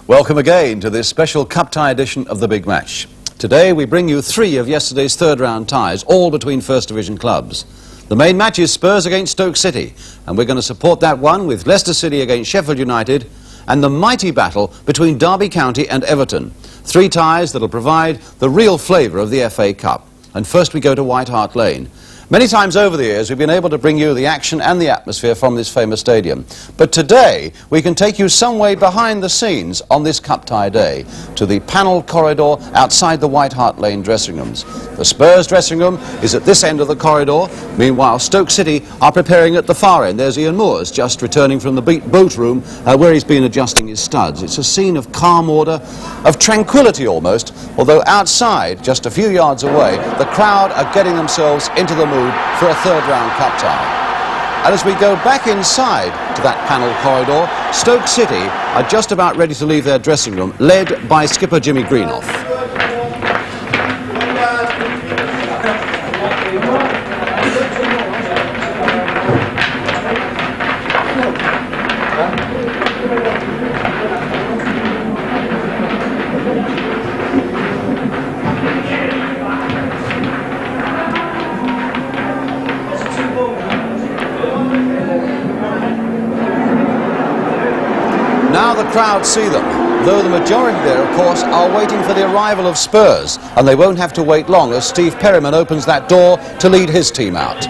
Welcome again to this special cup tie edition of the Big Match. Today we bring you 3 of yesterday's third round ties, all between First Division clubs. The main match is Spurs against Stoke City, and we're going to support that one with Leicester City against Sheffield United and the mighty battle between Derby County and Everton. 3 ties that'll provide the real flavour of the FA Cup. And first we go to White Hart Lane. Many times over the years we've been able to bring you the action and the atmosphere from this famous stadium. But today we can take you some way behind the scenes on this cup tie day to the panelled corridor outside the White Hart Lane dressing rooms. The Spurs dressing room is at this end of the corridor. Meanwhile, Stoke City are preparing at the far end. There's Ian Moores just returning from the boat room where he's been adjusting his studs. It's a scene of calm order, of tranquility almost, although outside, just a few yards away, the crowd are getting themselves into the mood for a third round cup tie. And as we go back inside to that panelled corridor, Stoke City are just about ready to leave their dressing room, led by skipper Jimmy Greenoff. Now the crowd see them, though the majority there, of course, are waiting for the arrival of Spurs, and they won't have to wait long as Steve Perryman opens that door to lead his team out.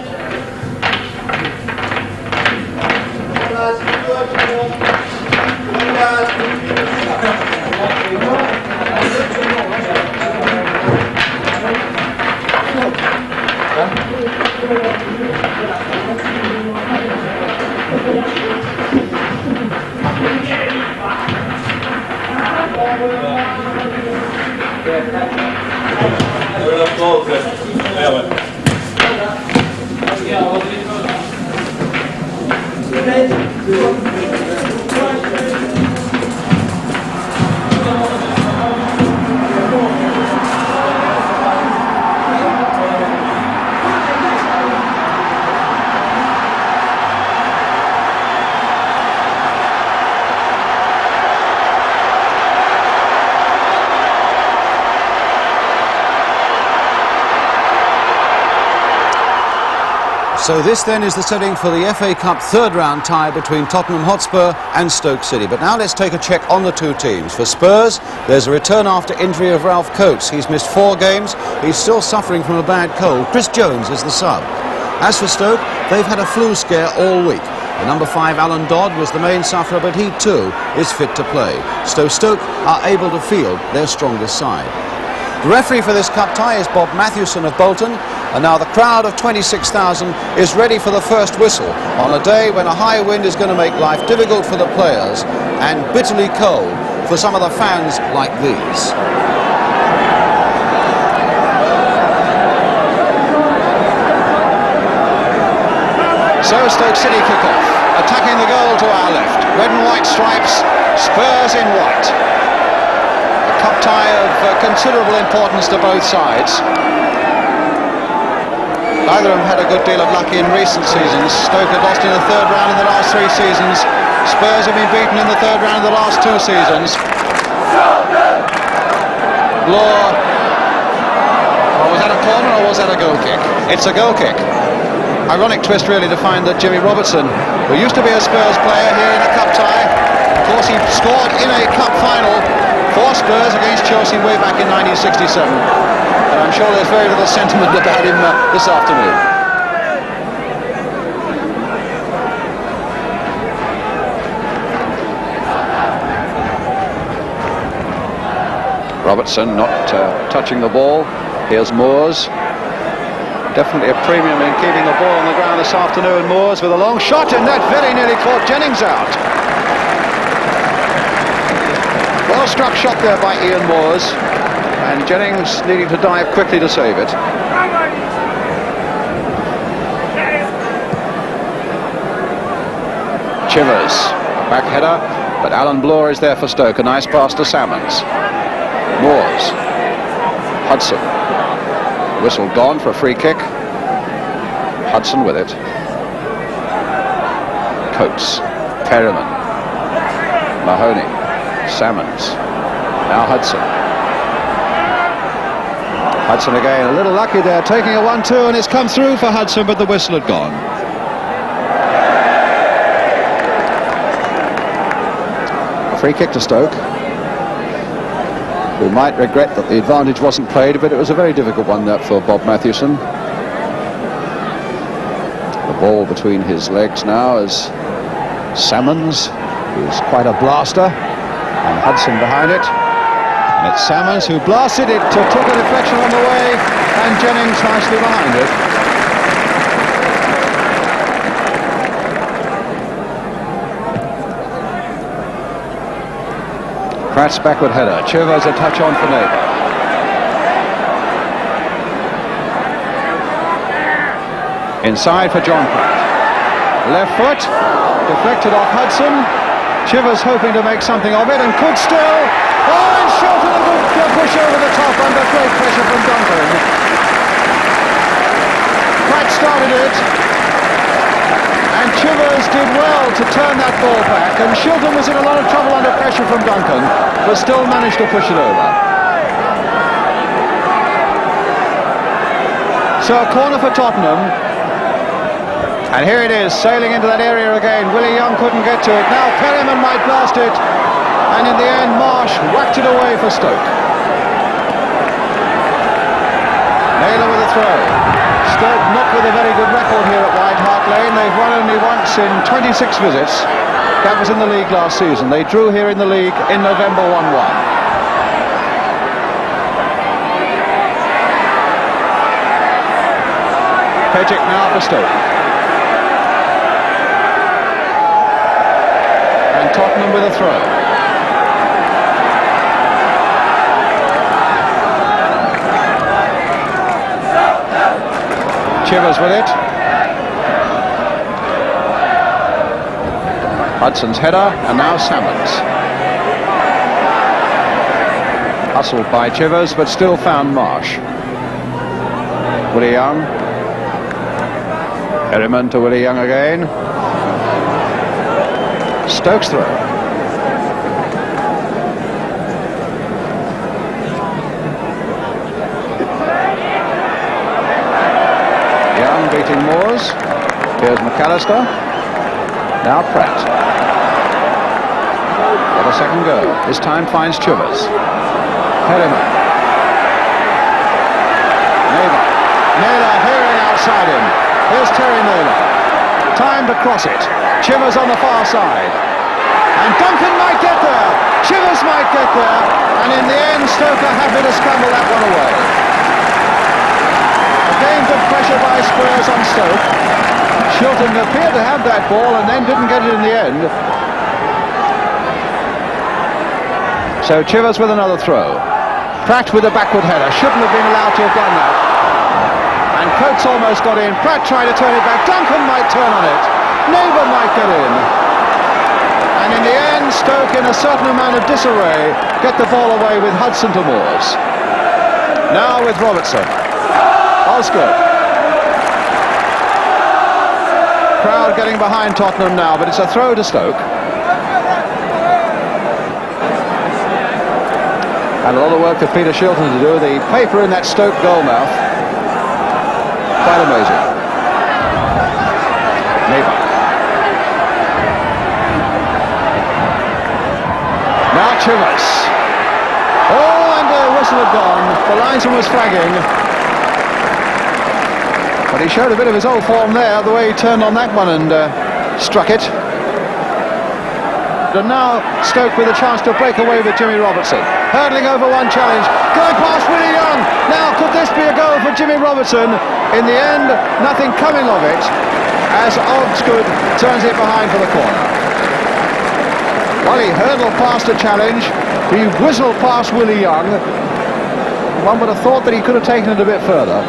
So this then is the setting for the FA Cup third round tie between Tottenham Hotspur and Stoke City. But now let's take a check on the 2 teams. For Spurs, there's a return after injury of Ralph Coates. He's missed 4 games. He's still suffering from a bad cold. Chris Jones is the sub. As for Stoke, they've had a flu scare all week. The number 5 Alan Dodd was the main sufferer, but he too is fit to play. So Stoke are able to field their strongest side. The referee for this cup tie is Bob Matthewson of Bolton, and now the crowd of 26,000 is ready for the first whistle on a day when a high wind is going to make life difficult for the players and bitterly cold for some of the fans like these. So Stoke City kick off, attacking the goal to our left. Red and white stripes, Spurs in white. A cup tie of considerable importance to both sides. Neither of them had a good deal of luck in recent seasons. Stoke had lost in the third round in the last 3 seasons. Spurs have been beaten in the third round of the last 2 seasons. Law. Oh, was that a corner or was that a goal kick? It's a goal kick. Ironic twist really to find that Jimmy Robertson, who used to be a Spurs player here in a cup tie, of course he scored in a cup final for Spurs against Chelsea way back in 1967. And I'm sure there's very little sentiment about him this afternoon. Robertson not touching the ball. Here's Moores. Definitely a premium in keeping the ball on the ground this afternoon. Moores with a long shot, and that very nearly caught Jennings out. Well struck shot there by Ian Moores, and Jennings needing to dive quickly to save it. Chivers, back header, but Alan Bloor is there for Stoke. A nice pass to Salmons. Moores, Hudson, whistle gone for a free kick. Hudson with it. Coates, Perryman, Mahoney, Salmons. Now Hudson. Hudson again, a little lucky there, taking a 1-2, and it's come through for Hudson, but the whistle had gone. A free kick to Stoke. We might regret that the advantage wasn't played, but it was a very difficult one that for Bob Matthewson. The ball between his legs now as Salmons, who's quite a blaster, and Hudson behind it. And it's Salmons who blasted it, took a deflection on the way, and Jennings nicely behind it. Pratt's backward header. Chivers a touch on for Neighbour. Inside for John Pratt. Left foot, deflected off Hudson. Chivers hoping to make something of it, and could still. Oh, and Shilton a good push over the top under great pressure from Duncan. Pratt started it, and Chivers did well to turn that ball back, and Shilton was in a lot of trouble under pressure from Duncan, but still managed to push it over. So a corner for Tottenham. And here it is, sailing into that area again. Willie Young couldn't get to it. Now Perryman might blast it. And in the end, Marsh whacked it away for Stoke. Naylor with a throw. Stoke not with a very good record here at White Hart Lane. They've won only once in 26 visits. That was in the league last season. They drew here in the league in November 1-1. Pejic now for Stoke. And Tottenham with a throw. Chivers with it. Hudson's header, and now Salmons. Hustled by Chivers, but still found Marsh. Willie Young. Perryman to Willie Young again. Stokes throw. Young beating Moores. Here's McAllister. Now Pratt. Got a second go. This time finds Chivers. Perryman. Naylor hearing outside him. Here's Terry Naylor. Time to cross it. Chivers on the far side. And Duncan might get there. Chivers might get there. And in the end, Stoke are happy to scramble that one away. Again, good pressure by Spurs on Stoke. Shilton appeared to have that ball and then didn't get it in the end. So Chivers with another throw. Pratt with a backward header. Shouldn't have been allowed to have done that. And Coates almost got in. Pratt tried to turn it back. Duncan might turn on it. Neighbour might get in. And in the end, Stoke, in a certain amount of disarray, get the ball away with Hudson to Moores. Now with Robertson. Osgood. Crowd getting behind Tottenham now, but it's a throw to Stoke. And a lot of work for Peter Shilton to do. The paper in that Stoke goal mouth. Quite amazing. Neighbour. Now Chivers. Oh, and the whistle had gone. The linesman was flagging. But he showed a bit of his old form there, the way he turned on that one and struck it. And now Stoke with a chance to break away with Jimmy Robertson. Hurdling over one challenge. Going past Willie Young. Now could this be a goal for Jimmy Robertson? In the end, nothing coming of it as Osgood turns it behind for the corner. While he hurdled past a challenge, he whistled past Willie Young. One would have thought that he could have taken it a bit further.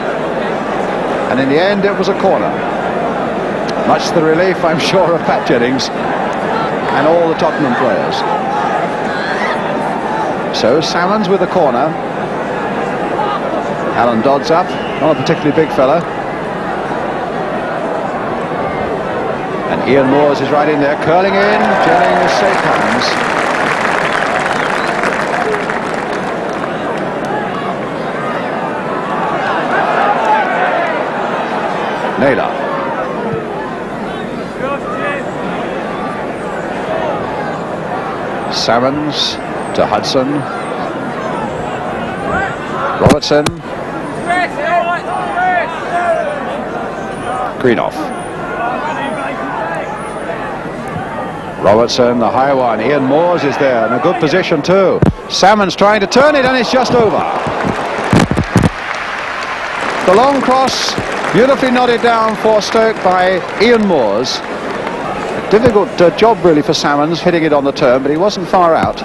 And in the end, it was a corner. Much to the relief, I'm sure, of Pat Jennings and all the Tottenham players. So Salmons with the corner. Alan Dodd's up, not a particularly big fella. And Ian Moores is right in there, curling in. Jennings safe hands. Naylor. Salmons to Hudson. Robertson. Greenoff. Robertson, the high one. Ian Moores is there in a good position too. Salmon's trying to turn it and it's just over. The long cross, beautifully nodded down for Stoke by Ian Moores. A difficult job really for Salmons, hitting it on the turn, but he wasn't far out.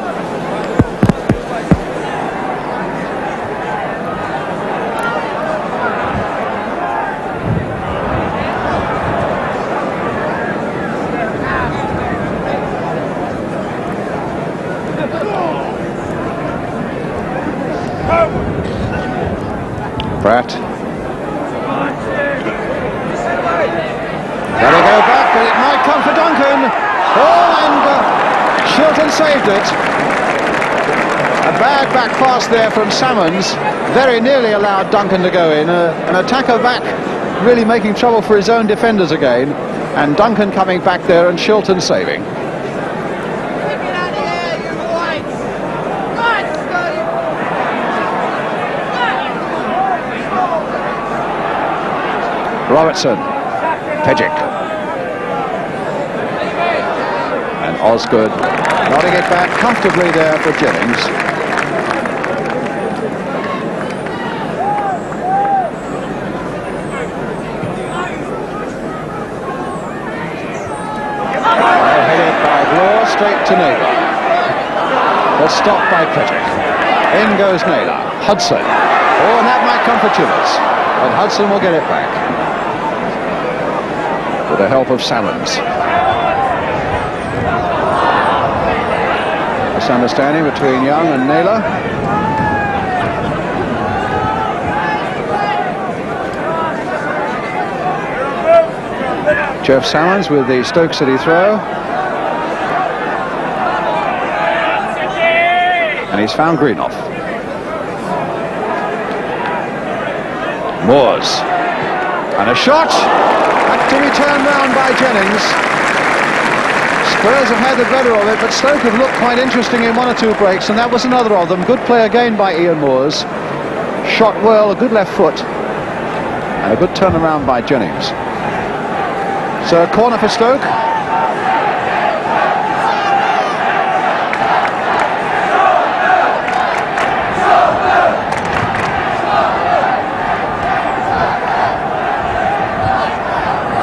Pratt. Gotta go back, but it might come for Duncan. Oh, and Shilton saved it. A bad back pass there from Salmons. Very nearly allowed Duncan to go in. An attacker back, really making trouble for his own defenders again. And Duncan coming back there and Shilton saving. Robertson, Pejic, and Osgood nodding it back comfortably there for Jennings. Well headed by Bloor, straight to Naylor. But stopped by Pejic. In goes Naylor. Hudson. Oh, and that might come for Chivers. But Hudson will get it back. With the help of Salmons. Misunderstanding between Young and Naylor. Sheff Salmons with the Stoke City throw. And he's found Greenoff. Moores. And a shot! To be turned round by Jennings. Spurs have had the better of it, but Stoke have looked quite interesting in one or two breaks, and that was another of them. Good play again by Ian Moores. Shot well, a good left foot, and a good turnaround by Jennings. So a corner for Stoke.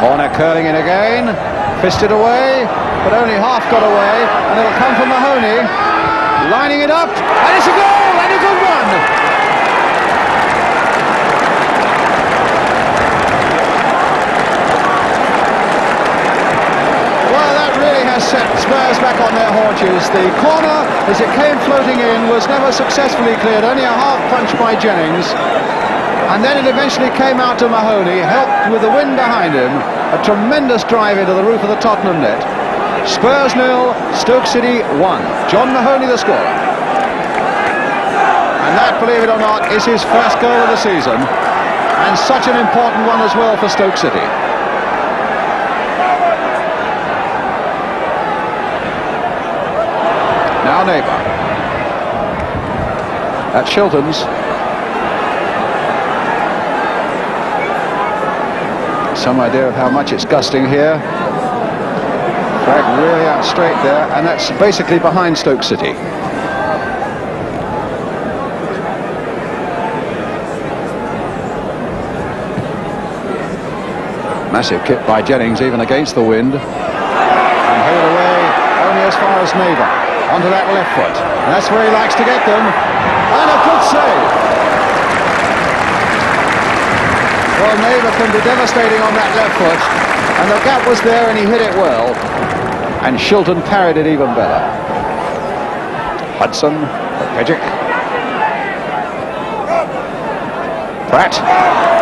Corner curling in again, fisted away, but only half got away, and it'll come from Mahoney, lining it up, and it's a goal, and a good one! Well, that really has set Spurs back on their haunches. The corner, as it came floating in, was never successfully cleared, only a half punch by Jennings. And then it eventually came out to Mahoney, helped with the wind behind him. A tremendous drive into the roof of the Tottenham net. Spurs 0, Stoke City 1. John Mahoney the scorer. And that, believe it or not, is his first goal of the season. And such an important one as well for Stoke City. Now Neighbour. That's Shilton's. Some idea of how much it's gusting here. Flag really out straight there, and that's basically behind Stoke City. Massive kick by Jennings, even against the wind. And headed away only as far as Neighbour. Onto that left foot. And that's where he likes to get them. And a good save. Well, Neighbour can be devastating on that left foot, and the gap was there and he hit it well, and Shilton parried it even better. Hudson, Pejic. Pratt,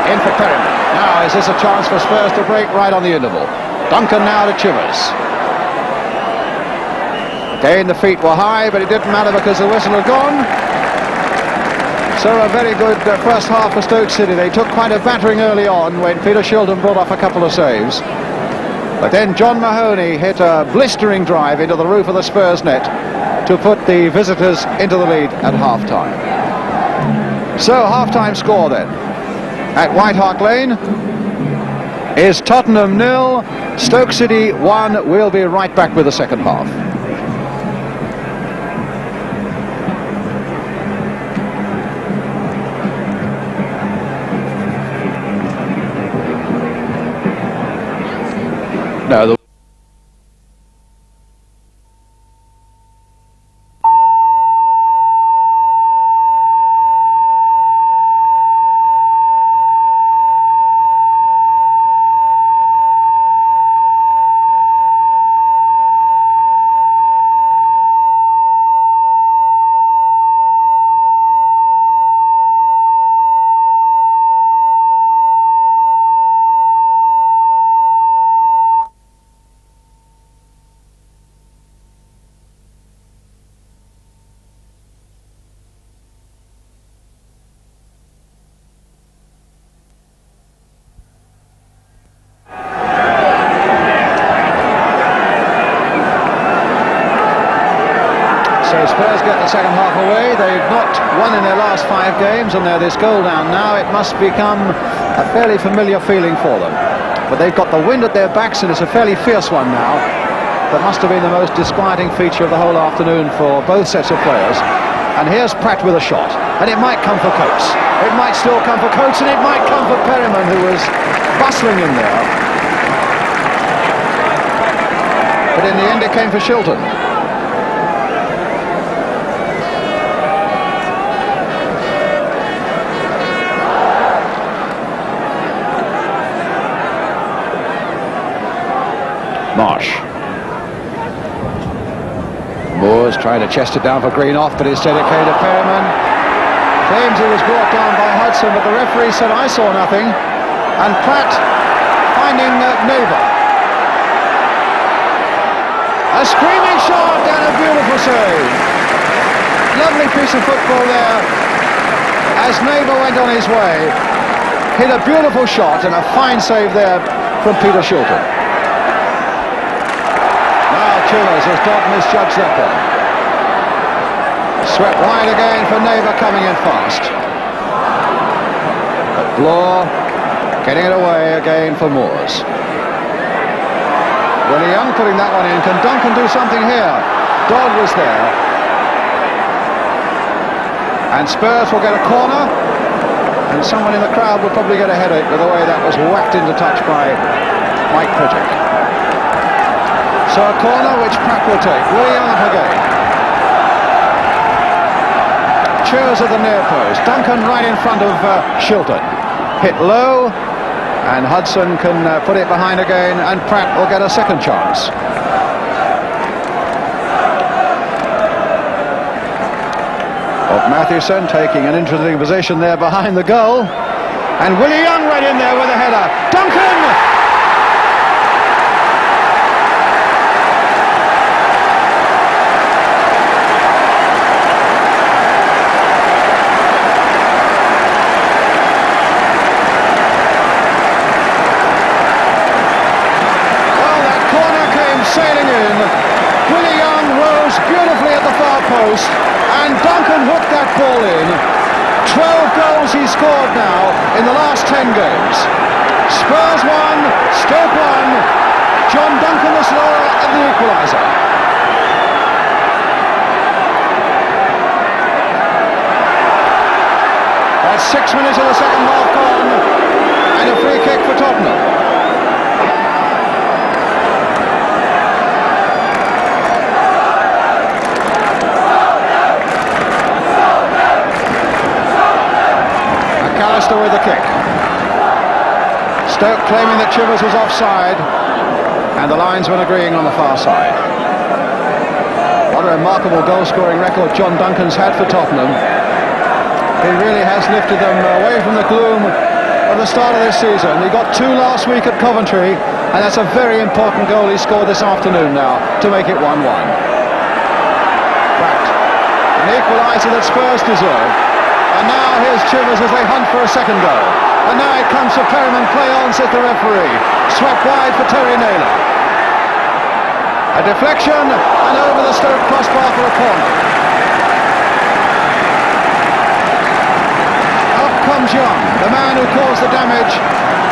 in for Brrian. Now is this a chance for Spurs to break right on the interval? Duncan now to Chivers. Again the feet were high, but it didn't matter because the whistle had gone. So a very good first half for Stoke City. They took quite a battering early on when Peter Shilton brought off a couple of saves. But then John Mahoney hit a blistering drive into the roof of the Spurs net to put the visitors into the lead at half-time. So half-time score then. At White Hart Lane is Tottenham 0, Stoke City 1. We'll be right back with the second half. No, Spurs get the second half away. They've not won in their last 5 games, and they're this goal down now. It must become a fairly familiar feeling for them. But they've got the wind at their backs, and it's a fairly fierce one now. That must have been the most disquieting feature of the whole afternoon for both sets of players. And here's Pratt with a shot, and it might come for Coates. It might still come for Coates, and it might come for Brrian, who was bustling in there. But in the end, it came for Shilton. Marsh. Moores trying to chest it down for Green off, but instead it came to Perriman. Claims he was brought down by Hudson, but the referee said I saw nothing. And Pratt finding Neighbour. A screaming shot and a beautiful save. Lovely piece of football there as Neighbour went on his way. Hit a beautiful shot and a fine save there from Peter Shilton. Chillers has not misjudged that one. Swept wide again for Neighbour, coming in fast. But Bloor getting it away again for Moores. Willie Young putting that one in. Can Duncan do something here? Dodd was there. And Spurs will get a corner. And someone in the crowd will probably get a headache with the way that was whacked into touch by Mike Pridgeck. So a corner which Pratt will take. Willie Young up again. Chairs at the near post. Duncan right in front of Shilton. Hit low, and Hudson can put it behind again, and Pratt will get a second chance. Bob Mathewson taking an interesting position there behind the goal. And Willie Young right in there with a header. Duncan! Sailing in, Willie Young rose beautifully at the far post, and Duncan hooked that ball in. 12 goals he scored now in the last 10 games. Spurs 1, Stoke 1, John Duncan the scorer of the equaliser. That's 6 minutes of the second half gone, and a free kick for Tottenham. With the kick. Stoke claiming that Chivers was offside, and the linesman agreeing on the far side. What a remarkable goal-scoring record John Duncan's had for Tottenham. He really has lifted them away from the gloom of the start of this season. He got 2 last week at Coventry, and that's a very important goal he scored this afternoon now to make it 1-1. Pratt, an equaliser that Spurs deserve. And now here's Chivers as they hunt for a second goal. And now it comes for Perryman. Play on, says the referee. Swept wide for Terry Naylor. A deflection and over the Stoke crossbar for a corner. Up comes Young, the man who caused the damage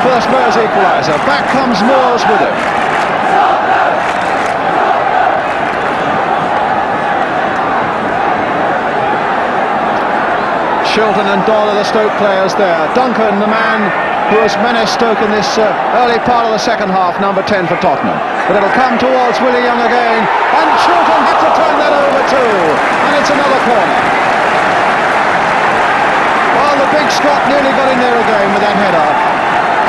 for the Spurs equaliser. Back comes Moores with him. Shilton and Dodd are the Stoke players there. Duncan, the man who has menaced Stoke in this early part of the second half, number 10 for Tottenham. But it'll come towards Willie Young again, and Shilton had to turn that over too, and it's another corner. Well, the big Scot nearly got in there again with that header,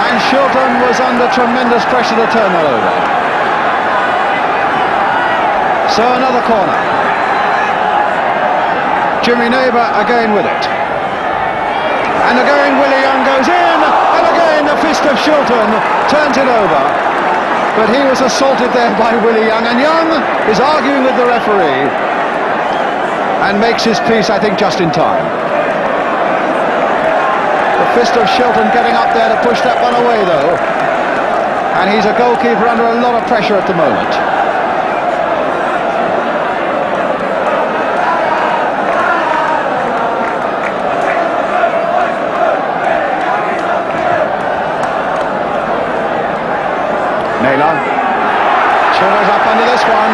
and Shilton was under tremendous pressure to turn that over. So another corner. Jimmy Neighbour again with it. And again Willie Young goes in, and again the fist of Shilton turns it over. But he was assaulted there by Willie Young, and Young is arguing with the referee and makes his peace, I think, just in time. The fist of Shilton getting up there to push that one away though, and he's a goalkeeper under a lot of pressure at the moment. Naylor. Chivers up under this one,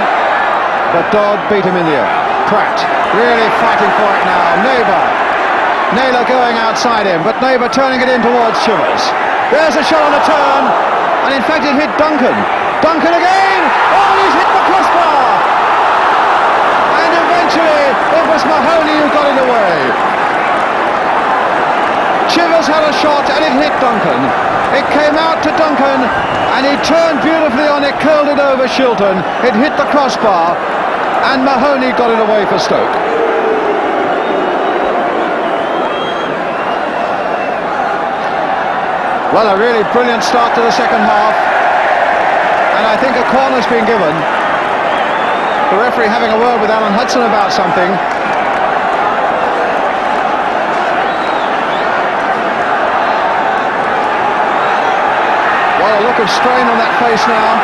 but Dodd beat him in the air. Pratt really fighting for it now. Naylor going outside him, but Neighbour turning it in towards Chivers. There's a shot on a turn, and in fact it hit Duncan. Duncan again! Oh, he's hit the crossbar! And eventually it was Mahoney who got it away. Chivers had a shot and it hit Duncan. It came out to Duncan and he turned beautifully on it, curled it over Shilton. It hit the crossbar and Mahoney got it away for Stoke. Well, a really brilliant start to the second half, and I think a corner's been given. The referee having a word with Alan Hudson about something. A look of strain on that face now,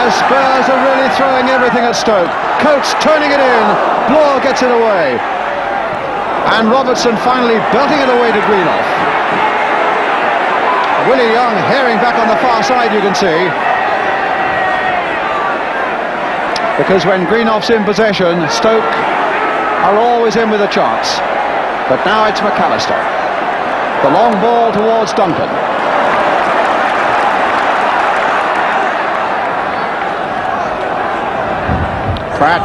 as Spurs are really throwing everything at Stoke. Coates turning it in, Bloor gets it away, and Robertson finally belting it away to Greenoff. Willie Young herring back on the far side, you can see, because when Greenoff's in possession, Stoke are always in with a chance. But now it's McAllister. The long ball towards Duncan. Pratt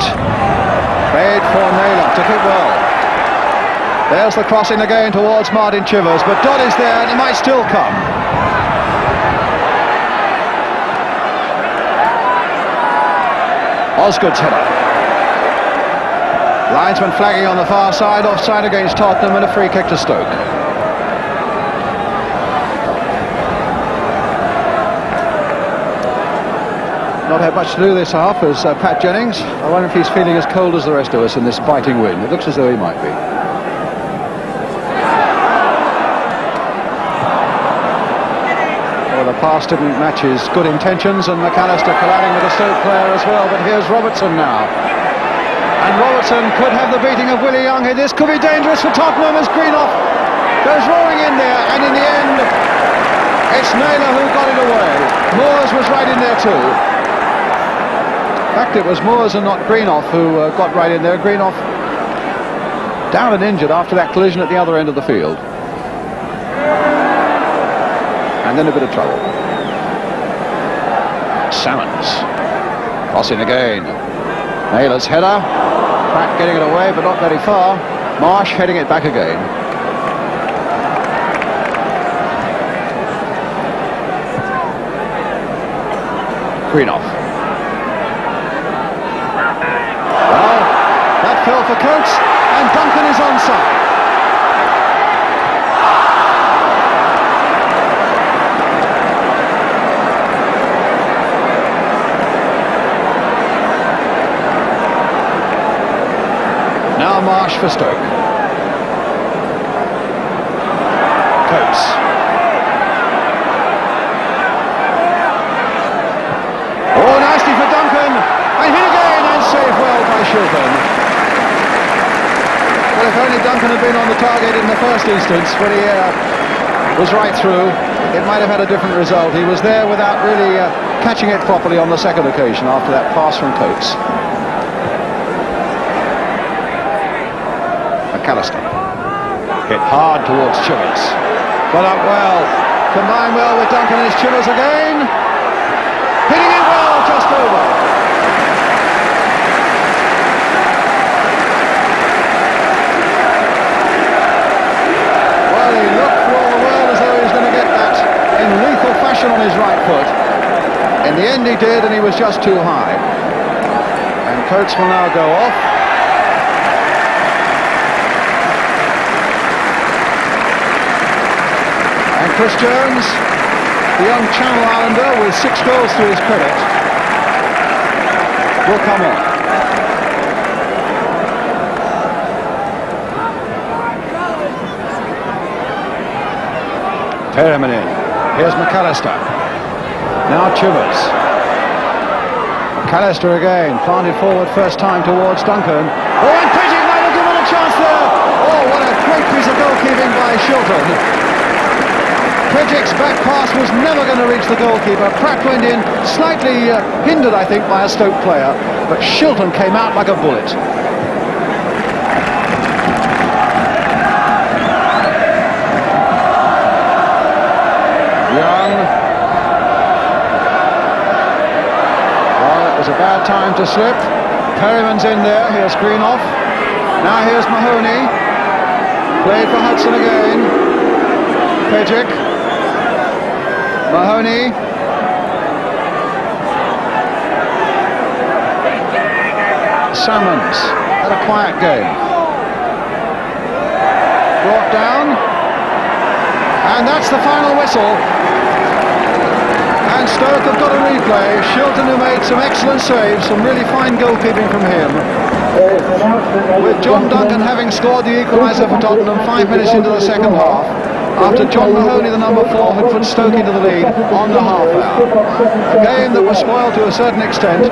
played for Naylor, took it well. There's the crossing again towards Martin Chivers, but Dodd is there and he might still come. Osgood's header. Linesman flagging on the far side, offside against Tottenham, and a free kick to Stoke. Not had much to do this half as Pat Jennings. I wonder if he's feeling as cold as the rest of us in this biting wind. It looks as though he might be. Well, the pass didn't match his good intentions, and McAllister colliding with a Stoke player as well. But here's Robertson now. And Robertson could have the beating of Willie Young here. This could be dangerous for Tottenham as Greenoff goes roaring in there, and in the end it's Naylor who got it away. Moores was right in there too. In fact, it was Moores and not Greenoff who got right in there. Greenoff down and injured after that collision at the other end of the field. And then a bit of trouble. Salmons crossing again. Naylor's header. Pratt getting it away, but not very far. Marsh heading it back again. Greenoff. Well, that fell for Coates, and Duncan is onside. Now Marsh for Stoke. Coates. Oh, nicely for Duncan, and hit again, and saved well by Shilton. Well, if only Duncan had been on the target in the first instance when he was right through, it might have had a different result. He was there without really catching it properly on the second occasion after that pass from Coates. McAllister hit hard towards Chivers. Got up well, combined well with Duncan, and it's Chivers again, hitting it well, just over. Well, he looked for all the world as though he was going to get that in lethal fashion on his right foot. In the end he did, and he was just too high. And Coates will now go off. And Chris Jones, the young Channel Islander with 6 goals to his credit, will come on. Perriman in. Here's McAllister. Now Chivers. McAllister again, planted forward first time towards Duncan. Oh, and Pidgeck might have given a chance there. Oh, what a great piece of goalkeeping by Shilton. Pidgeck's back pass was never going to reach the goalkeeper. Pratt went in, slightly hindered, I think, by a Stoke player, but Shilton came out like a bullet. Young. Well, it was a bad time to slip. Perriman's in there. Here's Greenoff. Now here's Mahoney. Played for Hudson again. Pidgeck. Mahoney. Salmons. Had a quiet game. Brought down. And that's the final whistle. And Stoke have got a replay. Shilton, who made some excellent saves, some really fine goalkeeping from him. With John Duncan having scored the equaliser for Tottenham 5 minutes into the second half, after John Mahoney, the number 4, had put Stoke into the lead on the half hour. A game that was spoiled to a certain extent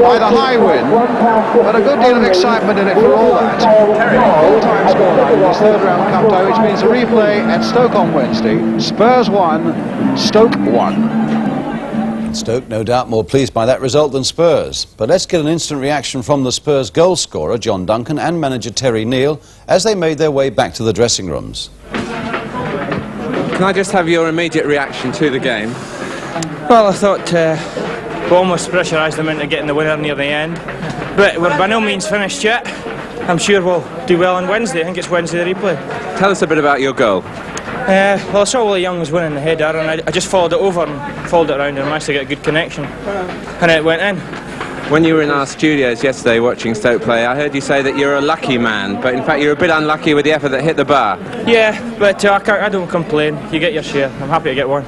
by the high wind, but a good deal of excitement in it for all that. Full-time scoreline in this third round cup tie, which means a replay at Stoke on Wednesday. Spurs 1, Stoke 1. Stoke no doubt more pleased by that result than Spurs. But let's get an instant reaction from the Spurs goal scorer, John Duncan, and manager Terry Neal, as they made their way back to the dressing rooms. Can I just have your immediate reaction to the game? Well, I thought we almost pressurised them into getting the winner near the end. But we're by no means finished yet. I'm sure we'll do well on Wednesday. I think it's Wednesday the replay. Tell us a bit about your goal. Well, I saw Willie Young was winning the header, and I just followed it over and followed it around and managed to get a good connection. And it went in. When you were in our studios yesterday watching Stoke play, I heard you say that you're a lucky man, but in fact you're a bit unlucky with the effort that hit the bar. Yeah, but I don't complain. You get your share. I'm happy to get one.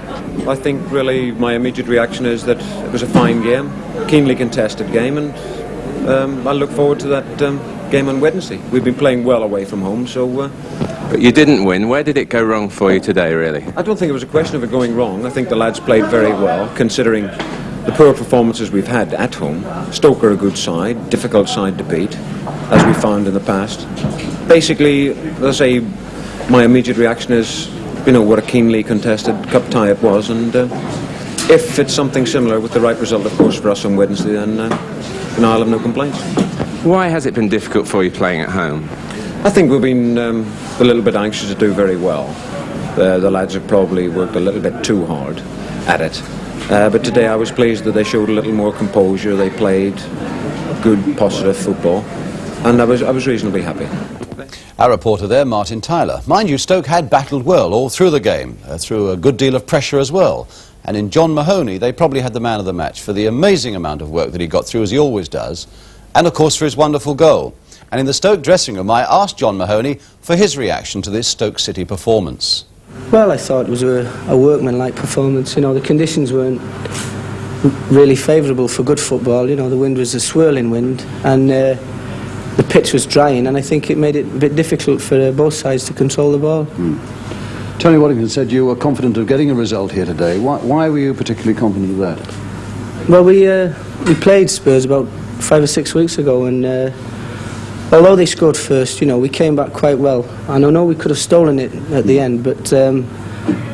I think really my immediate reaction is that it was a fine game, keenly contested game, and I look forward to that game on Wednesday. We've been playing well away from home, so... But you didn't win. Where did it go wrong for you today, really? I don't think it was a question of it going wrong. I think the lads played very well, considering the poor performances we've had at home. Stoke are a good side, difficult side to beat, as we found in the past. Basically, as I say, my immediate reaction is, you know, what a keenly contested cup tie it was, and if it's something similar with the right result, of course, for us on Wednesday, then I'll have no complaints. Why has it been difficult for you playing at home? I think we've been a little bit anxious to do very well. The lads have probably worked a little bit too hard at it. But today I was pleased that they showed a little more composure. They played good, positive football, and I was reasonably happy. Our reporter there, Martin Tyler. Mind you, Stoke had battled well all through the game, through a good deal of pressure as well. And in John Mahoney, they probably had the man of the match for the amazing amount of work that he got through, as he always does, and of course for his wonderful goal. And in the Stoke dressing room, I asked John Mahoney for his reaction to this Stoke City performance. Well, I thought it was a workmanlike performance. You know, the conditions weren't really favourable for good football. You know, the wind was a swirling wind, and the pitch was drying, and I think it made it a bit difficult for both sides to control the ball. Tony Waddington said you were confident of getting a result here today. Why were you particularly confident of that? Well, we played Spurs about 5 or 6 weeks ago, and although they scored first, you know, we came back quite well. And I know we could have stolen it at the end, but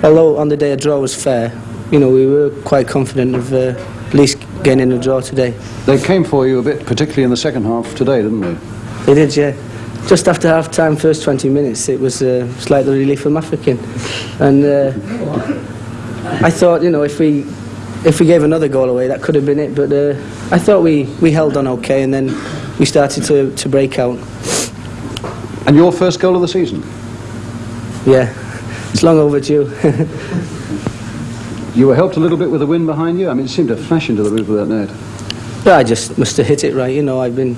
although on the day a draw was fair, you know, we were quite confident of at least getting a draw today. They came for you a bit, particularly in the second half today, didn't they? They did, yeah. Just after half-time, first 20 minutes, it was like the relief from Macklin. And I thought, you know, if we gave another goal away, that could have been it. But I thought we held on okay, and then we started to break out. And your first goal of the season? Yeah, it's long overdue. You were helped a little bit with the wind behind you? I mean, it seemed to flash into the roof of that net. Well, I just must have hit it right, you know. I've been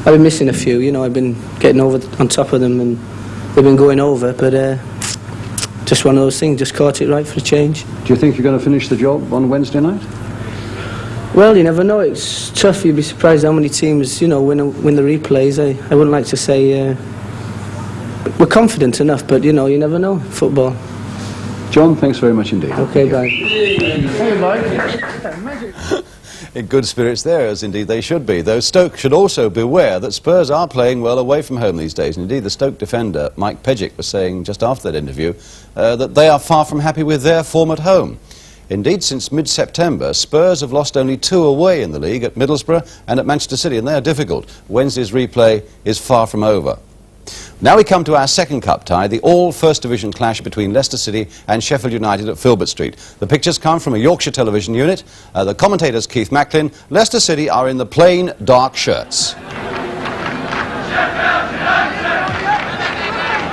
missing a few, you know. I've been getting over on top of them, and they've been going over, but just one of those things, just caught it right for a change. Do you think you're going to finish the job on Wednesday night? Well, you never know. It's tough. You'd be surprised how many teams, you know, win the replays. I wouldn't like to say we're confident enough, but, you know, you never know. Football. John, thanks very much indeed. Okay, bye. In good spirits there, as indeed they should be, though Stoke should also beware that Spurs are playing well away from home these days. Indeed, the Stoke defender, Mike Pejic, was saying just after that interview that they are far from happy with their form at home. Indeed, since mid-September, Spurs have lost only 2 away in the league, at Middlesbrough and at Manchester City, and they are difficult. Wednesday's replay is far from over. Now we come to our second cup tie, the all-First Division clash between Leicester City and Sheffield United at Filbert Street. The pictures come from a Yorkshire television unit. The commentators, Keith Macklin. Leicester City are in the plain, dark shirts.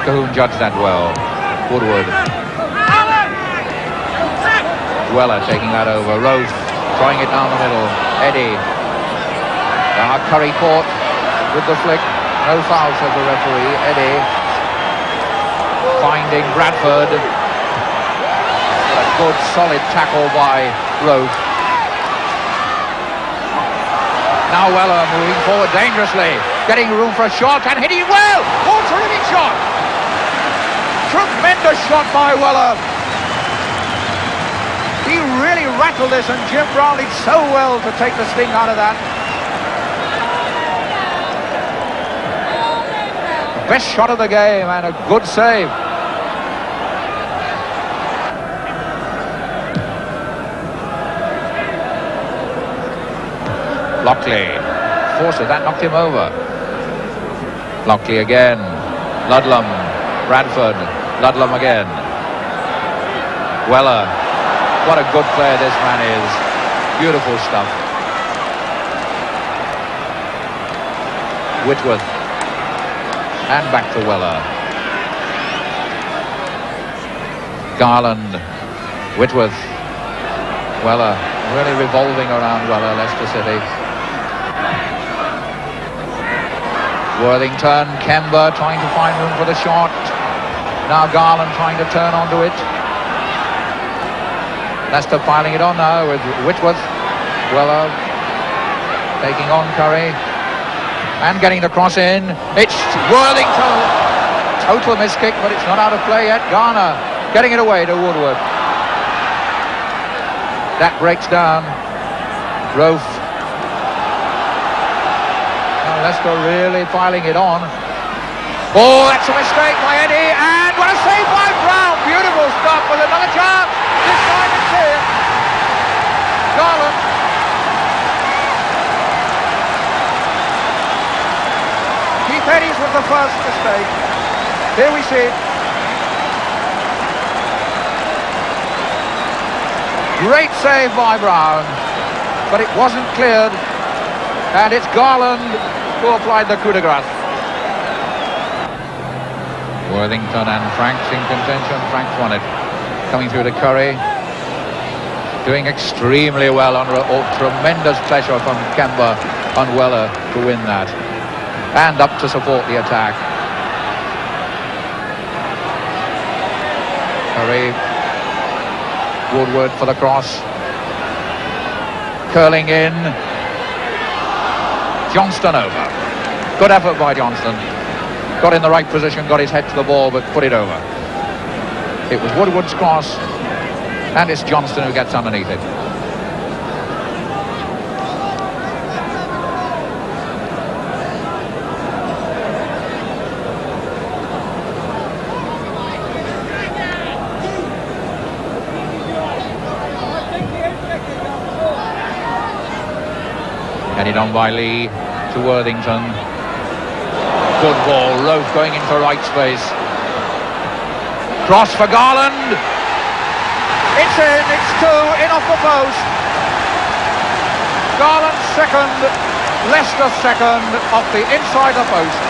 Whom judged that well? Woodward. Weller taking that over. Rose throwing it down the middle. Eddie. Curry caught with the flick. No foul, says the referee. Eddie finding Bradford. A good solid tackle by Rose. Now Weller moving forward dangerously, getting room for a shot and hitting well. Oh, terrific shot! Tremendous shot by Weller. He really rattled this, and Jim Brown did so well to take the sting out of that. Best shot of the game and a good save. Lockley forces, that knocked him over. Lockley again. Ludlam, Bradford, Ludlam again. Weller, what a good player this man is. Beautiful stuff. Whitworth. And back to Weller. Garland, Whitworth, Weller, really revolving around Weller, Leicester City. Worthington, Kemba trying to find room for the shot. Now Garland trying to turn onto it. Leicester piling it on now with Whitworth. Weller taking on Curry. And getting the cross in. It's Worthington. Total miskick, but it's not out of play yet. Garner getting it away to Woodward. That breaks down. Rofe. Now Leicester really piling it on. Oh, that's a mistake by Eddie. And what a save by Brown. Beautiful stuff with another chance. This time it's here. Garland. Eddie's was the first mistake. Here we see it. Great save by Brown, but it wasn't cleared, and it's Garland who applied the coup de grace. Worthington and Franks in contention. Franks won it. Coming through to Curry. Doing extremely well under tremendous pressure from Kemba on Weller to win that. And up to support the attack. Curry. Woodward for the cross. Curling in. Johnston over. Good effort by Johnston. Got in the right position, got his head to the ball, but put it over. It was Woodward's cross, and it's Johnston who gets underneath it. Headed on by Lee to Worthington. Good ball, Rofe going into right space. Cross for Garland. It's in, it's two, in off the post. Garland second, Leicester second, off the inside the post.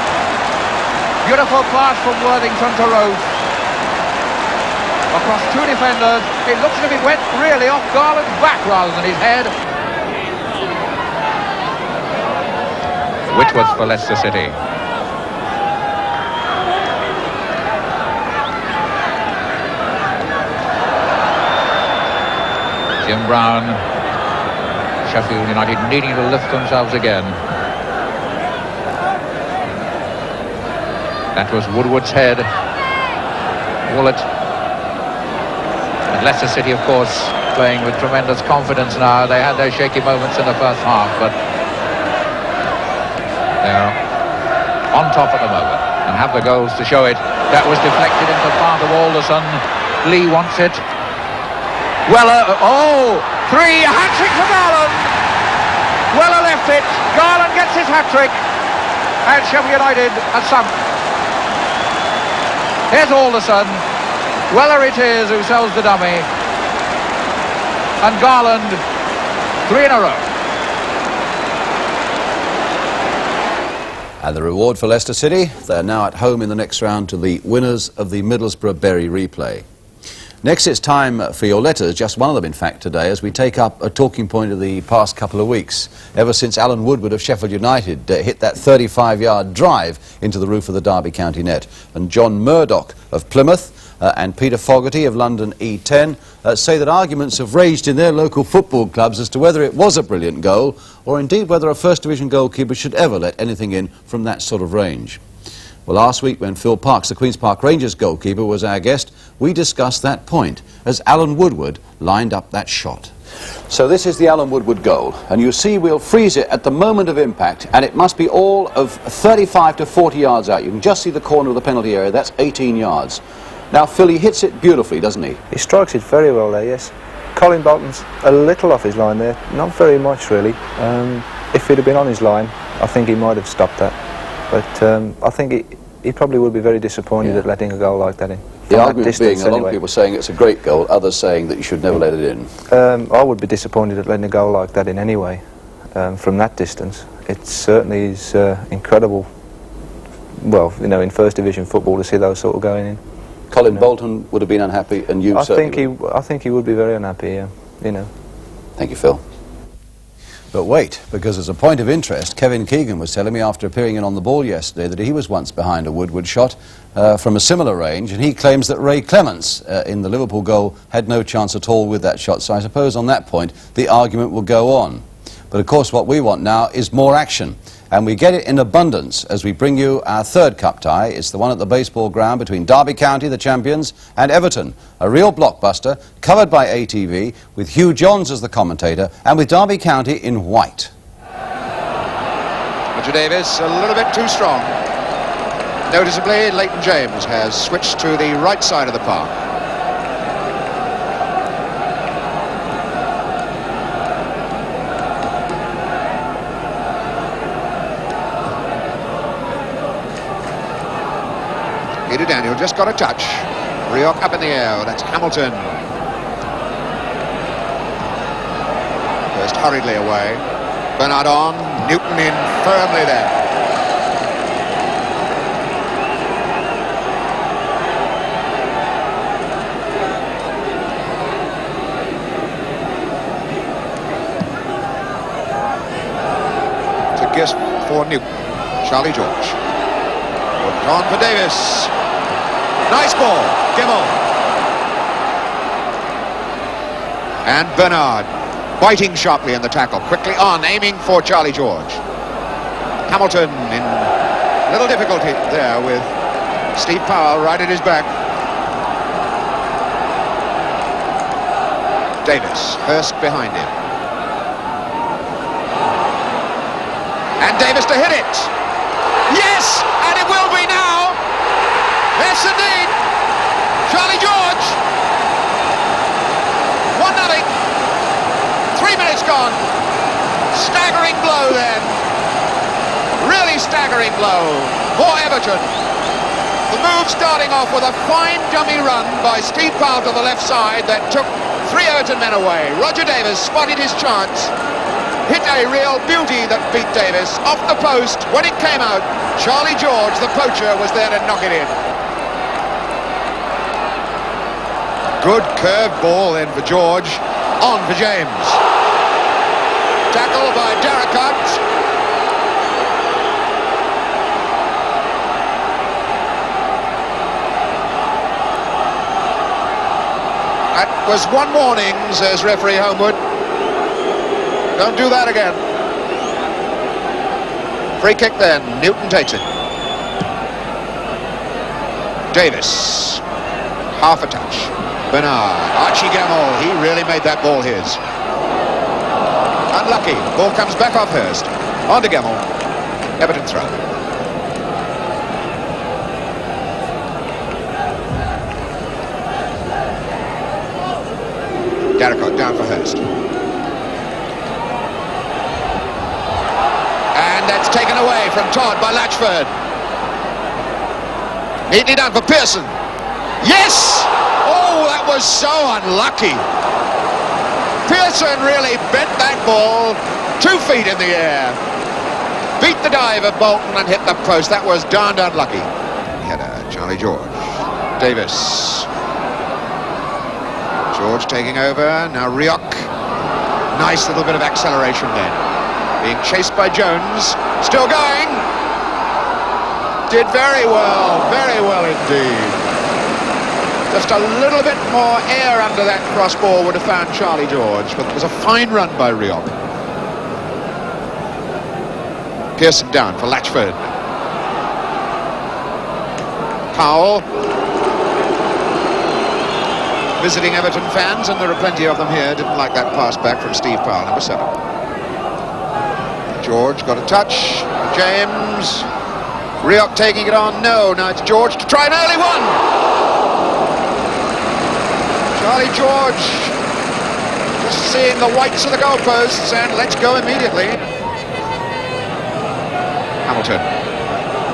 Beautiful pass from Worthington to Rofe. Across two defenders. It looks as if it went really off Garland's back rather than his head. Whitworth for Leicester City. Jim Brown, Sheffield United needing to lift themselves again. That was Woodward's head. Woollett. And Leicester City, of course, playing with tremendous confidence now. They had their shaky moments in the first half, but they're on top at the moment and have the goals to show it. That was deflected into the path of Alderson. Lee wants it. Weller, three, a hat-trick for Garland. Weller left it. Garland gets his hat-trick. And Sheffield United has sunk. Here's Alderson. Weller it is who sells the dummy. And Garland, three in a row. And the reward for Leicester City, they're now at home in the next round to the winners of the Middlesbrough-Bury replay. Next it's time for your letters, just one of them in fact today, as we take up a talking point of the past couple of weeks, ever since Alan Woodward of Sheffield United hit that 35-yard drive into the roof of the Derby County net. And John Murdoch of Plymouth and Peter Fogarty of London E10 say that arguments have raged in their local football clubs as to whether it was a brilliant goal or indeed whether a First Division goalkeeper should ever let anything in from that sort of range. Well, last week when Phil Parkes, the Queen's Park Rangers goalkeeper, was our guest, we discussed that point as Alan Woodward lined up that shot. So this is the Alan Woodward goal, and you see we'll freeze it at the moment of impact, and it must be all of 35 to 40 yards out. You can just see the corner of the penalty area, that's 18 yards. Now, Phil, he hits it beautifully, doesn't he? He strikes it very well there, yes. Colin Bolton's a little off his line there, not very much really. If he'd have been on his line, I think he might have stopped that. But I think he probably would be very disappointed at letting a goal like that in. The argument being, a lot of people saying it's a great goal, others saying that you should never let it in. I would be disappointed at letting a goal like that in anyway, from that distance. It certainly is incredible, well, you know, in First Division football to see those sort of going in. Colin Bolton would have been unhappy, and you certainly would. I think he would be very unhappy, yeah, you know. Thank you, Phil. But wait, because as a point of interest, Kevin Keegan was telling me after appearing in On the Ball yesterday that he was once behind a Woodward shot from a similar range, and he claims that Ray Clements in the Liverpool goal had no chance at all with that shot. So I suppose on that point the argument will go on. But of course what we want now is more action, and we get it in abundance as we bring you our third cup tie. It's the one at the baseball ground between Derby County, the champions, and Everton. A real blockbuster, covered by ATV, with Hugh Johns as the commentator, and with Derby County in white. Roger Davis a little bit too strong. Noticeably, Leighton James has switched to the right side of the park. Peter Daniel just got a touch. Rioch up in the air, that's Hamilton. First hurriedly away. Bernard on, Newton in firmly there. It's a guess for Newton. Charlie George. Put on for Davis. Nice ball, Gemmell. And Bernard biting sharply in the tackle, quickly on, aiming for Charlie George. Hamilton in little difficulty there with Steve Powell right at his back. Davis, Hurst behind him. And Davis to hit it. Yes, and it will be now. Yes, indeed. Charlie George. 1-0. 3 minutes gone. Staggering blow then. Really staggering blow for Everton. The move starting off with a fine dummy run by Steve Powell to the left side that took 3 Everton men away. Roger Davis spotted his chance. Hit a real beauty that beat Davis off the post. When it came out, Charlie George, the poacher, was there to knock it in. Good curved ball then for George. On for James. Tackle by Darricott. That was one warning, says referee Homewood. Don't do that again. Free kick then. Newton takes it. Davis. Half a touch. Bernard. Archie Gamble. He really made that ball his. Unlucky. Ball comes back off Hurst. On to Gamble. Everton throw. Darricott down for Hurst. And that's taken away from Todd by Latchford. Neatly done for Pearson. Yes! Oh, that was so unlucky. Pearson really bent that ball 2 feet in the air. Beat the dive of Bolton and hit the post. That was darned unlucky. Header, Charlie George. Davis. George taking over. Now Rioch. Nice little bit of acceleration then. Being chased by Jones. Still going. Did very well indeed. Just a little bit more air under that cross ball would have found Charlie George, but it was a fine run by Rioch. Pearson down for Latchford. Powell. Visiting Everton fans, and there are plenty of them here, didn't like that pass back from Steve Powell, number 7. George got a touch. James. Rioch taking it on. No, now it's George to try an early one. Charlie George just seeing the whites of the goalposts and let's go immediately. Hamilton.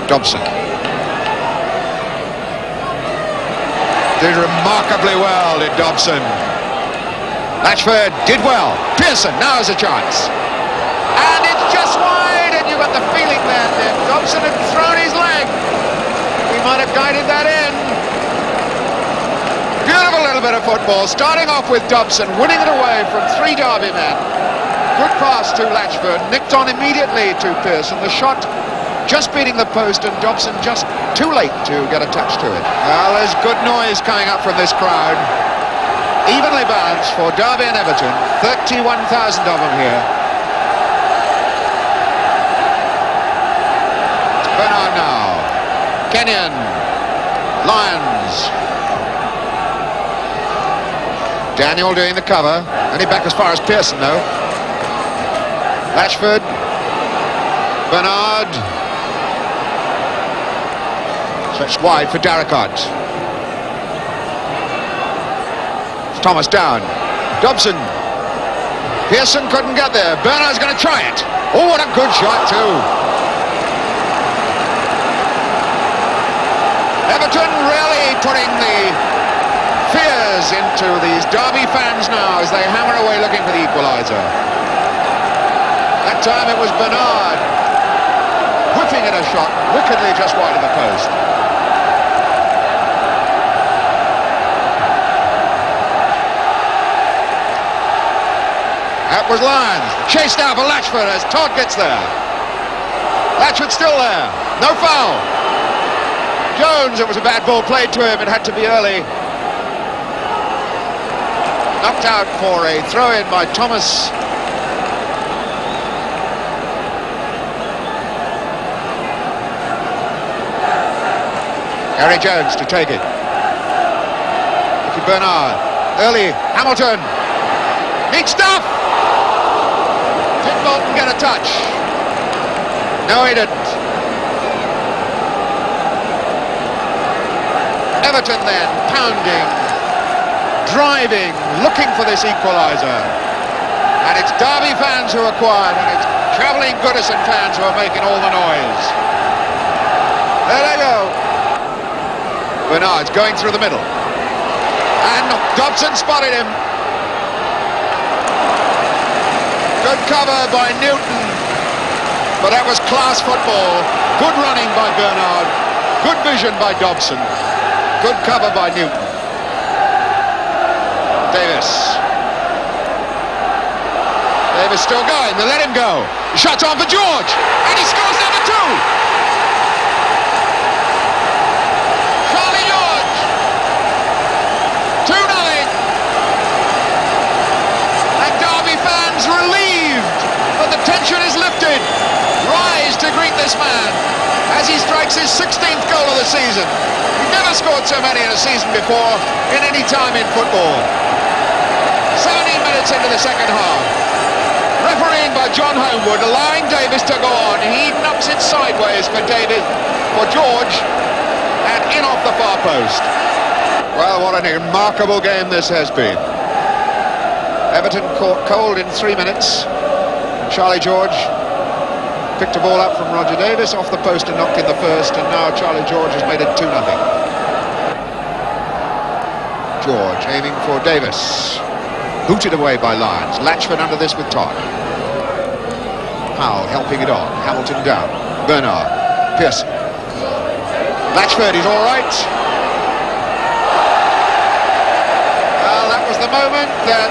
Dobson. Did remarkably well, did Dobson. Latchford did well. Pearson now has a chance. And it's just wide, and you got the feeling then that Dobson had thrown his leg. He might have guided that in. Beautiful little bit of football, starting off with Dobson, winning it away from 3 Derby men. Good pass to Latchford, nicked on immediately to Pearson. The shot just beating the post, and Dobson just too late to get a touch to it. Well, there's good noise coming up from this crowd. Evenly balanced for Derby and Everton. 31,000 of them here. Bernard now. Kenyon. Lyons. Daniel doing the cover. Only back as far as Pearson, though. Latchford. Bernard. Stretched wide for Darricott. It's Thomas down. Dobson. Pearson couldn't get there. Bernard's going to try it. Oh, what a good shot, too. Everton really putting the fears into these Derby fans now as they hammer away looking for the equaliser. That time it was Bernard whipping at a shot wickedly just wide of the post. That was Lyons. Chased now for Latchford as Todd gets there. Latchford still there. No foul. Jones, it was a bad ball played to him. It had to be early. Knocked out for a throw-in by Thomas. Gary Jones to take it. Ricky Bernard. Early. Hamilton. Neat stuff! Did Bolton get a touch? No, he didn't. Everton then, pounding, driving, looking for this equaliser. And it's Derby fans who are quiet, and it's travelling Goodison fans who are making all the noise. There they go. Bernard's going through the middle. And Dobson spotted him. Good cover by Newton. But that was class football. Good running by Bernard. Good vision by Dobson. Good cover by Newton. Davis still going. They let him go. He shuts on for George. And he scores number 2. Charlie George. 2-0. And Derby fans relieved that the tension is lifted. Rise to greet this man as he strikes his 16th goal of the season. He never scored so many in a season before in any time in football. 17 minutes into the second half. Refereeing by John Homewood, allowing Davis to go on. He knocks it sideways for George, and in off the far post. Well, what a remarkable game this has been. Everton caught cold in 3 minutes. Charlie George picked a ball up from Roger Davis off the post and knocked in the first, and now Charlie George has made it 2-0. George aiming for Davis. Booted away by Lyons. Latchford under this with Todd. Powell helping it on. Hamilton down. Bernard. Pearson. Latchford is all right. Well, that was the moment that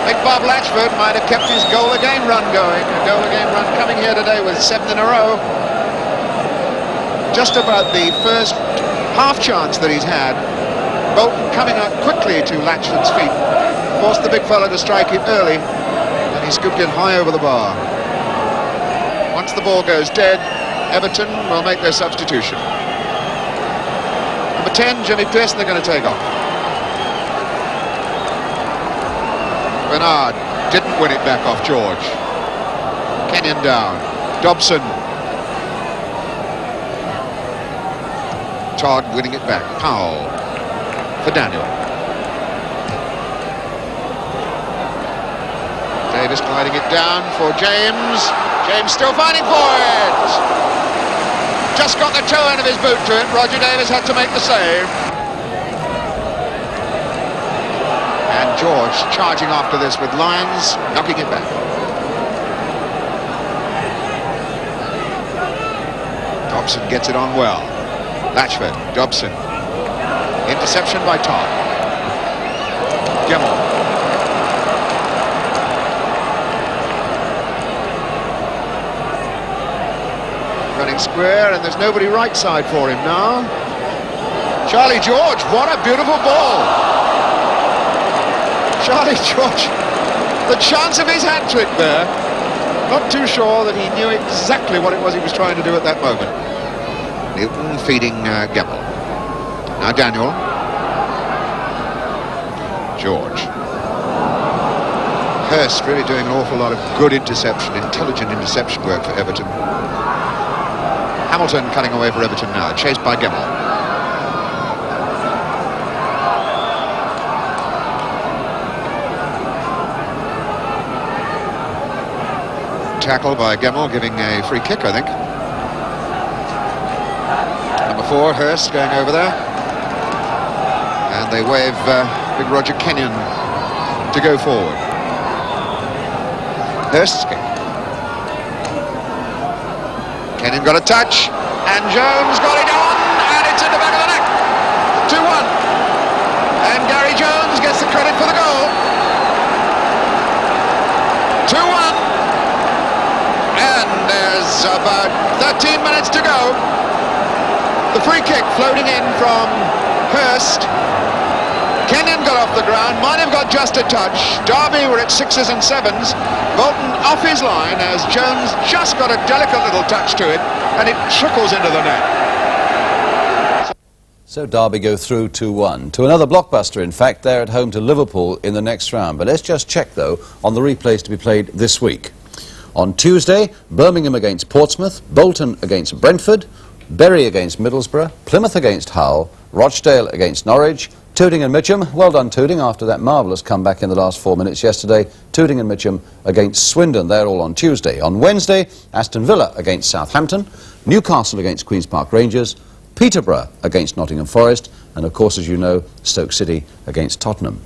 Big Bob Latchford might have kept his goal-a-game run going. A goal-a-game run coming here today with 7 in a row. Just about the first half chance that he's had. Bolton coming up quickly to Latchford's feet. Forced the big fella to strike it early, and he scooped it high over the bar. Once the ball goes dead, Everton will make their substitution. Number 10, Jimmy Pearson, they're going to take off. Bernard didn't win it back off George. Kenyon down. Dobson. Todd winning it back. Powell for Daniel. Davis gliding it down for James. James still fighting for it. Just got the toe end of his boot to it. Roger Davis had to make the save. And George charging after this with Lyons, knocking it back. Dobson gets it on well. Latchford, Dobson. Interception by Todd. Gemmell. Running square, and there's nobody right side for him now. Charlie George, what a beautiful ball. Charlie George, the chance of his hat-trick there. Not too sure that he knew exactly what it was he was trying to do at that moment. Newton feeding Gemmell. Now Daniel. George. Hurst really doing an awful lot of good interception, intelligent interception work for Everton. Hamilton cutting away for Everton now, chased by Gemmell. Tackle by Gemmell, giving a free kick, I think. Number 4, Hurst going over there. And they wave big Roger Kenyon to go forward. Hurst's kick. Kenyon got a touch, and Jones got it on, and it's in the back of the net. 2-1. And Gary Jones gets the credit for the goal. 2-1. And there's about 13 minutes to go. The free kick floating in from Hurst. Kenyon got off the ground, might have got just a touch. Derby were at 6s and 7s. Bolton off his line as Jones just got a delicate little touch to it, and it trickles into the net. So Derby go through 2-1 to another blockbuster. In fact, they're at home to Liverpool in the next round. But let's just check, though, on the replays to be played this week. On Tuesday, Birmingham against Portsmouth, Bolton against Brentford, Bury against Middlesbrough, Plymouth against Hull, Rochdale against Norwich, Tooting and Mitcham. Well done, Tooting, after that marvellous comeback in the last 4 minutes yesterday. Tooting and Mitcham against Swindon. They're all on Tuesday. On Wednesday, Aston Villa against Southampton, Newcastle against Queen's Park Rangers, Peterborough against Nottingham Forest, and of course, as you know, Stoke City against Tottenham.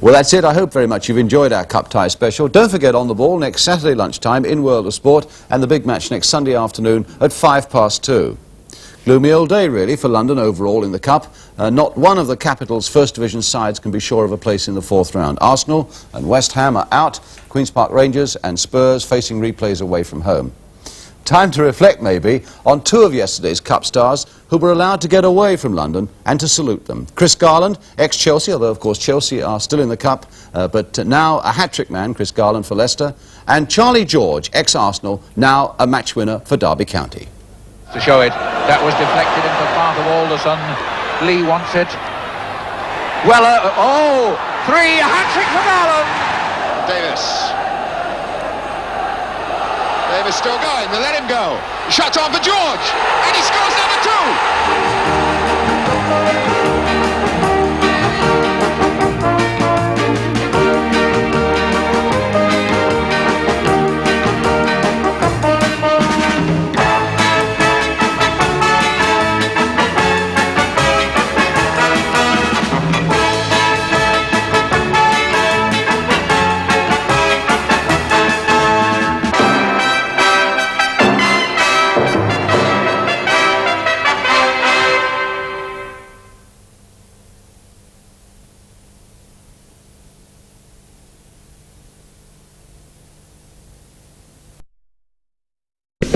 Well, that's it. I hope very much you've enjoyed our Cup Tie special. Don't forget, On the Ball next Saturday lunchtime in World of Sport, and the big match next Sunday afternoon at 2:05. Gloomy old day, really, for London overall in the Cup. Not one of the capital's First Division sides can be sure of a place in the fourth round. Arsenal and West Ham are out. Queen's Park Rangers and Spurs facing replays away from home. Time to reflect, maybe, on two of yesterday's Cup stars who were allowed to get away from London and to salute them. Chris Garland, ex-Chelsea, although, of course, Chelsea are still in the Cup, but now a hat-trick man, Chris Garland, for Leicester. And Charlie George, ex-Arsenal, now a match winner for Derby County. To show it, that was deflected into the path of Alderson. Lee wants it. Weller, three, a hat-trick for Garland! Davis still going, they let him go. Shot on for George, and he scores number 2.